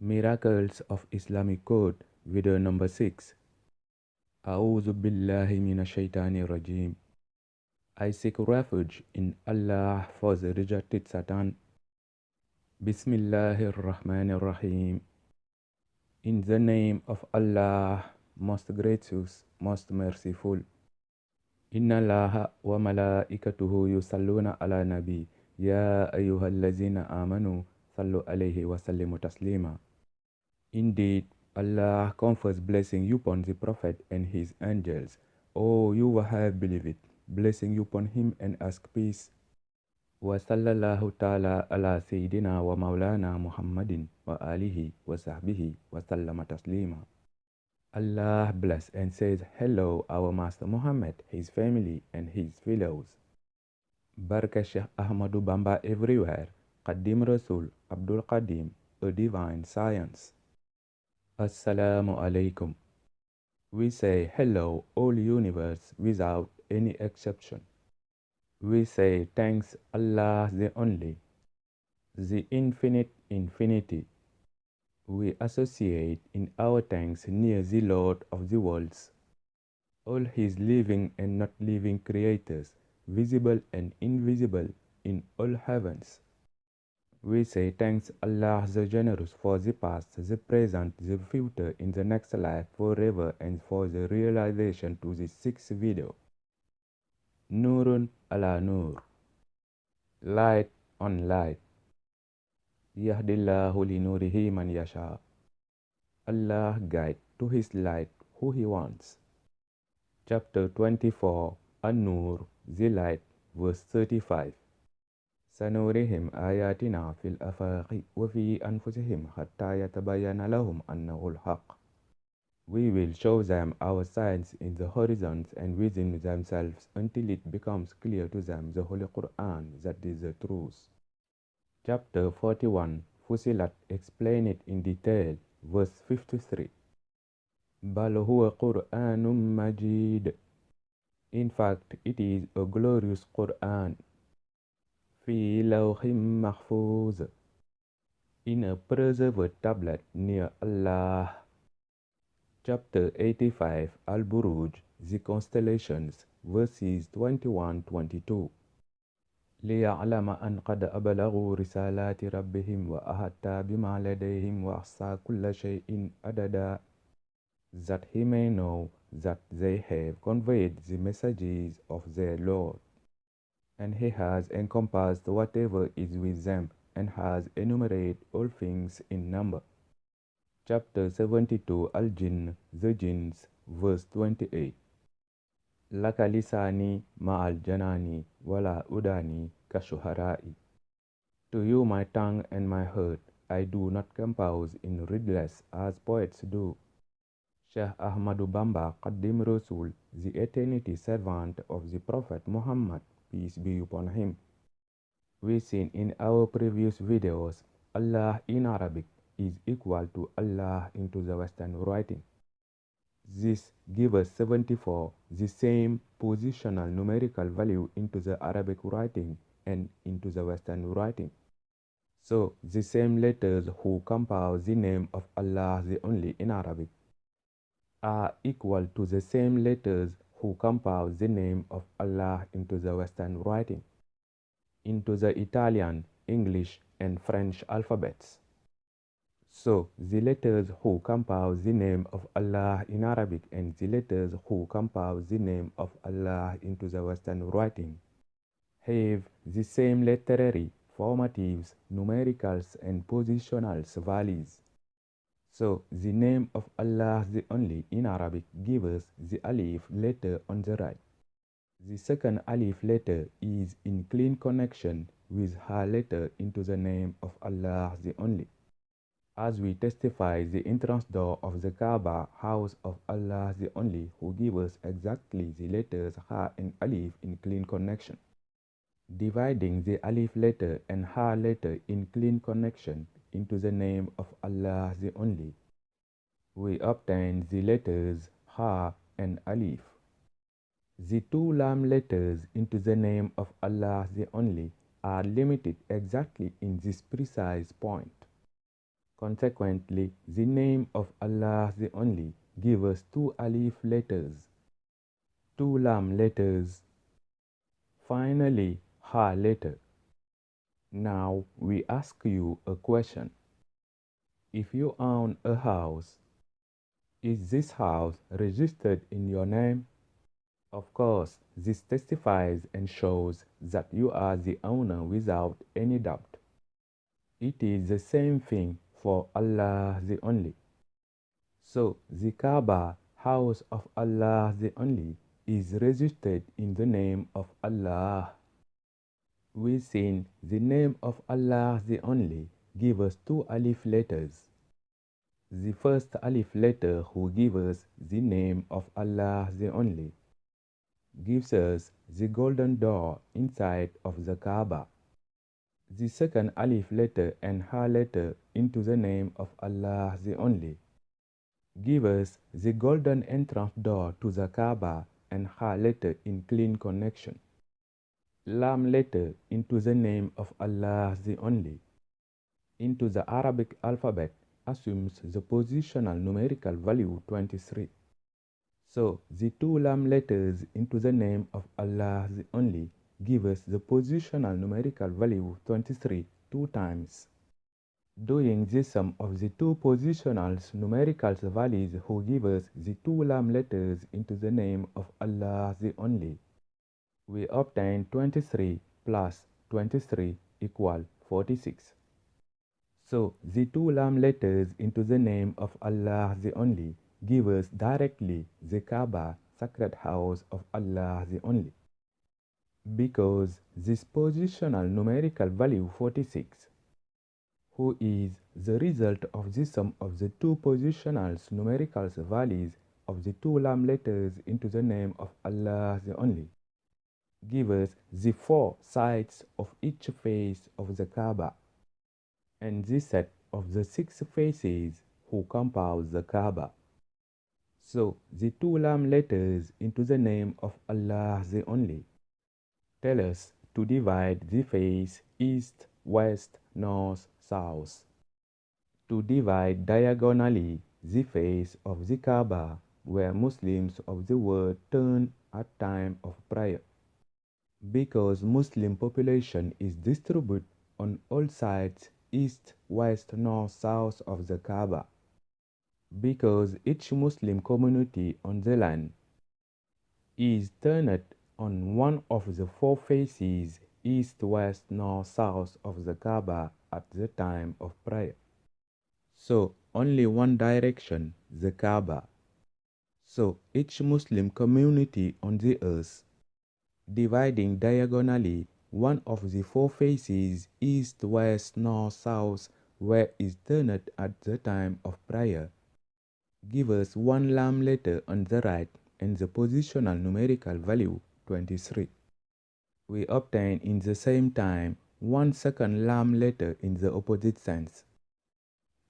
Miracles of Islamic Code, video number 6. A'udhu billahi minash shaitanir rajim. I seek refuge in Allah for the rejected Satan. Bismillahir Rahmanir Rahim. In the name of Allah, most gracious, most merciful. Inna Allaha wa malaikatuhu yusalluna ala nabi. Ya ayyuhallazina amanu, sallu alayhi wa sallimu taslima. Indeed, Allah confers blessing upon the Prophet and his angels. O you who have believed, blessing upon him and ask peace. Wa sallallahu ta'ala ala Sayyidina wa Maulana Muhammadin wa alihi wa sahbihi wa sallama taslima. Allah bless and says hello our Master Muhammad, his family and his fellows. Barka Sheikh Ahmadu Bamba everywhere. Qadim Rasul Abdul Qadim, a divine science. Assalamu alaikum. We say hello all universe without any exception. We say thanks Allah the only, the infinite infinity. We associate in our thanks near the Lord of the worlds, all his living and not living creators, visible and invisible in all heavens. We say thanks Allah the generous for the past, the present, the future, in the next life, forever, and for the realization to the sixth video. Nurun ala nur. Light on light. Yahdillahu li nurihi man yasha. Allah guide to his light who he wants. Chapter 24, An-Nur, the light, verse 35. سنورهم آياتنا في الآفاق وفي أنفسهم حتى يتبين لهم أنه الحق. We will show them our signs in the horizons and within themselves until it becomes clear to them the Holy Quran that is the truth. Chapter 41, Fusilat, explain it in detail, verse 53. بل هو قرآن مجيد. In fact, it is a glorious Quran. في لوح محفوظ, in a preserved tablet near Allah. Chapter 85, Al-Buruj, the constellations, verses 21-22. ليعلم أن قد أبلغوا رسالات ربهم وأحاط بما لديهم وأحصى كل شيء عددا. That he may know that they have conveyed the messages of their Lord, and he has encompassed whatever is with them, and has enumerated all things in number. Chapter 72, Al-Jinn, the Jinns, verse 28. Laka lisani ma'al janani wala udani kashuharai. To you my tongue and my heart, I do not compose in riddles as poets do. Sheikh Ahmadu Bamba Qadim Rasul, the eternity servant of the Prophet Muhammad, peace be upon him. We seen in our previous videos, Allah in Arabic is equal to Allah into the Western writing. This gives us 74, the same positional numerical value into the Arabic writing and into the Western writing. So, the same letters who compose the name of Allah the only in Arabic are equal to the same letters who compose the name of Allah into the Western writing, into the Italian, English, and French alphabets. So, the letters who compose the name of Allah in Arabic and the letters who compose the name of Allah into the Western writing have the same literary, formatives, numericals, and positionals values. So, the name of Allah the only in Arabic gives us the alif letter on the right. The second alif letter is in clean connection with her letter into the name of Allah the only. As we testify the entrance door of the Kaaba, house of Allah the only, who gives us exactly the letters Ha and Alif in clean connection. Dividing the Alif letter and Ha letter in clean connection into the name of Allah the only, we obtain the letters Ha and Alif. The two Lam letters into the name of Allah the only are limited exactly in this precise point. Consequently, the name of Allah the Only gives us two alif letters, two lam letters, finally ha letter. Now we ask you a question. If you own a house, is this house registered in your name? Of course, this testifies and shows that you are the owner without any doubt. It is the same thing for Allah the Only. So, the Kaaba, house of Allah the Only, is registered in the name of Allah. Within the name of Allah the Only, give us two alif letters. The first alif letter who gives us the name of Allah the Only gives us the golden door inside of the Kaaba. The second alif letter and ha letter into the name of Allah the Only give us the golden entrance door to the Kaaba and ha letter in clean connection. Lam letter into the name of Allah the Only into the Arabic alphabet assumes the positional numerical value 23. So the two lam letters into the name of Allah the Only give us the positional numerical value 23 two times. Doing the sum of the two positional numerical values who give us the two lam letters into the name of Allah the Only, we obtain 23 plus 23 equal 46. So the two lam letters into the name of Allah the Only give us directly the Kaaba, sacred house of Allah the Only. Because this positional numerical value 46, who is the result of the sum of the two positional numerical values of the two lam letters into the name of Allah the Only, give us the four sides of each face of the Kaaba, and the set of the six faces who compose the Kaaba. So the two lam letters into the name of Allah the Only tell us to divide the face east, west, north, south. To divide diagonally the face of the Kaaba where Muslims of the world turn at time of prayer. Because Muslim population is distributed on all sides east, west, north, south of the Kaaba. Because each Muslim community on the land is turned on one of the four faces east, west, north, south of the Kaaba at the time of prayer. So only one direction, the Kaaba. So each Muslim community on the earth, dividing diagonally one of the four faces east, west, north, south, where is turned at the time of prayer, give us one lam letter on the right and the positional numerical value 23. We obtain in the same time one second lam letter in the opposite sense.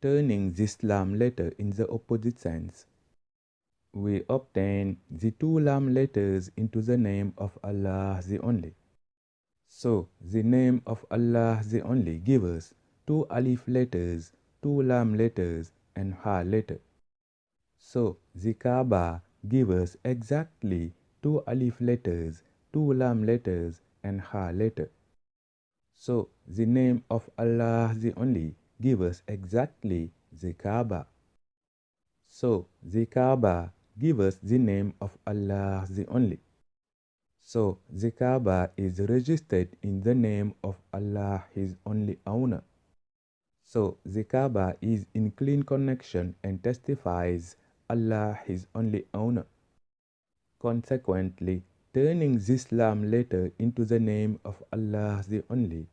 Turning this lam letter in the opposite sense, we obtain the two lam letters into the name of Allah the Only. So the name of Allah the Only gives us two alif letters, two lam letters, and ha letter. So the Kaaba gives us exactly two alif letters, two lam letters, and ha letter. So the name of Allah the Only gives us exactly the Kaaba. So the Kaaba gives us the name of Allah the Only. So the Kaaba is registered in the name of Allah, His only owner. So the Kaaba is in clean connection and testifies Allah His only owner. Consequently, turning this lam letter into the name of Allah the Only,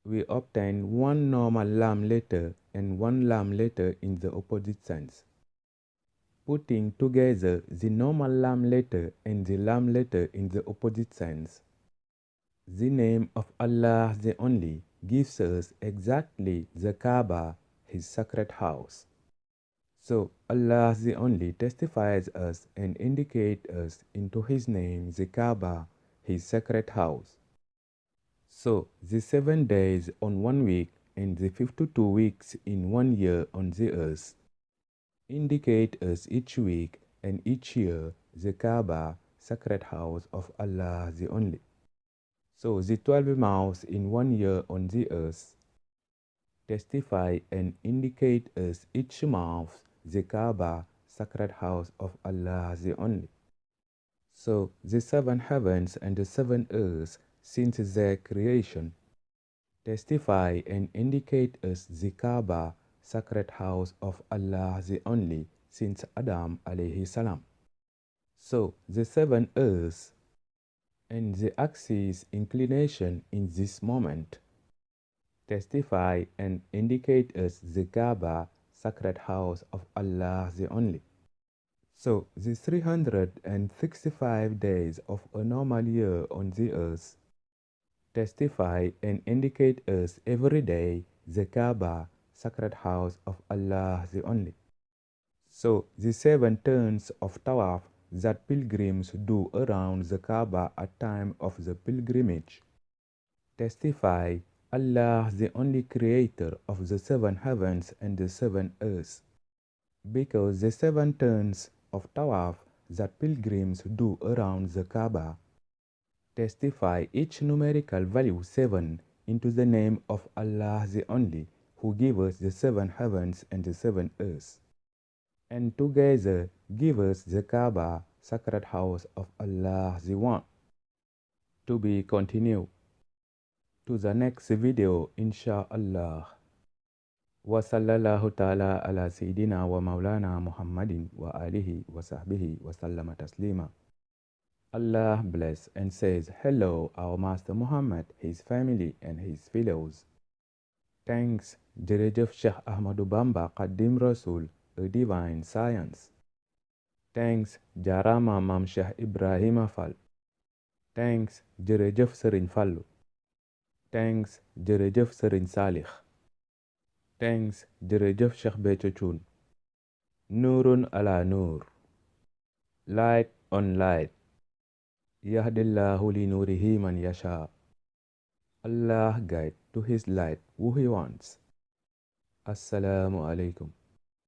we obtain one normal lam letter and one lam letter in the opposite sense. Putting together the normal lam letter and the lam letter in the opposite sense, the name of Allah the Only gives us exactly the Kaaba, His sacred house. So Allah the Only testifies us and indicates us into His name, the Kaaba, His sacred house. So the 7 days on 1 week and the 52 weeks in 1 year on the earth indicate us each week and each year the Kaaba, sacred house of Allah the Only. So the 12 months in 1 year on the earth testify and indicate us each month the Kaaba, sacred house of Allah the Only. So the 7 heavens and the 7 earths since their creation testify and indicate us the Kaaba, sacred house of Allah the Only, since Adam alayhi salam. So the 7 earths and the axis inclination in this moment testify and indicate us the Kaaba, sacred house of Allah the Only. So the 365 days of a normal year on the earth testify and indicate us every day the Kaaba, sacred house of Allah the Only. So the 7 turns of tawaf that pilgrims do around the Kaaba at time of the pilgrimage testify Allah the only creator of the 7 heavens and the 7 earths, because the 7 turns of tawaf that pilgrims do around the Kaaba testify each numerical value 7 into the name of Allah the Only, who gave us the 7 heavens and the 7 earths, and together give us the Kaaba, sacred house of Allah the One. To be continued. To the next video, inshallah. Wa sallallahu ta'ala ala Sayyidina wa Maulana Muhammadin wa alihi wa sahbihi wa sallama taslima. Allah bless and says, hello, our Master Muhammad, his family, and his fellows. Thanks, Jerejef Sheikh Ahmadu Bamba Qadim Rasul, a divine science. Thanks, Jarama Mam Sheikh Ibrahim Fall. Thanks, Jerejef Serin Fallu. Thanks, Jerejef Serin Salih. Thanks, Jerejef Sheikh Becho Chun. Nurun ala nur. Light on light. Yahdillahu li nurihi man yasha. Allah guide to his light who he wants. Assalamu alaikum.